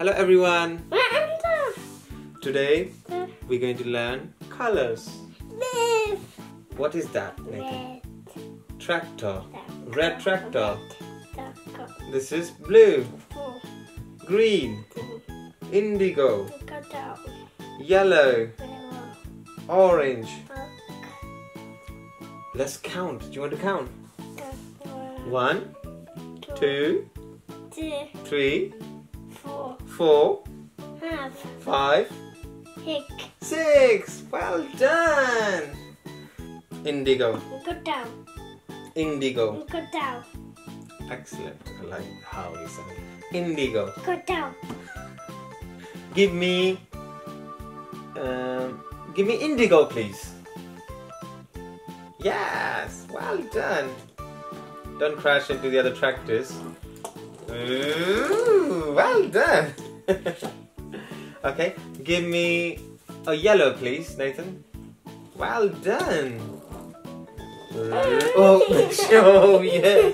Hello everyone! Today we're going to learn colors. What is that, Nathan? Tractor. Red tractor. This is blue. Green. Indigo. Yellow. Orange. Let's count. Do you want to count? 1, 2, 3, 4, 5, 6. Well done. Indigo. Indigo. Excellent. I like how you sound. Indigo. Give me indigo, please. Yes. Well done. Don't crash into the other tractors. Ooh, well done. Okay, give me a yellow, please, Nathan. Well done. Oh, yeah.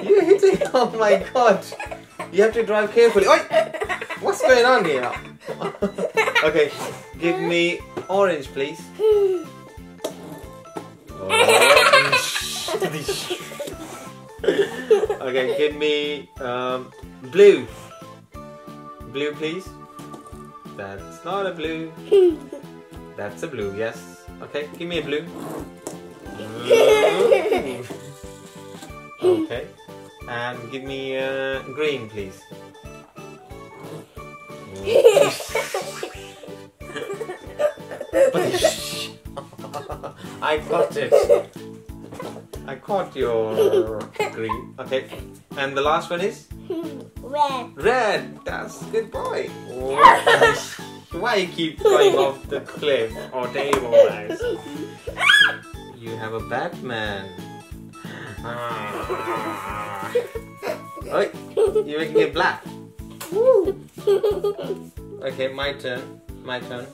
You're hitting. Oh my God. You have to drive carefully. Oi! What's going on here? Okay, give me orange, please. Okay, give me blue. Blue, please. That's not a blue. That's a blue, yes. Okay, give me a blue. Okay, and give me green, please. I caught it. I caught your green. Okay, and the last one is? Red. Red. That's a good boy. Why you keep going off the cliff or table, guys? You have a Batman. Oh, you're making it black. Okay, my turn. My turn.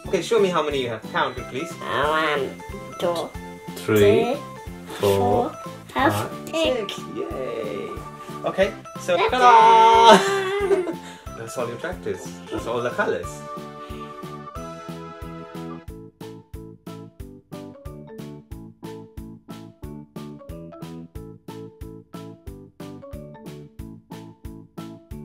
Okay, show me how many you have. Count it, please. 1, 2, 3, 4, 5, 6. Yay! Okay, so ta-da! That's all your tractors. That's all the colors.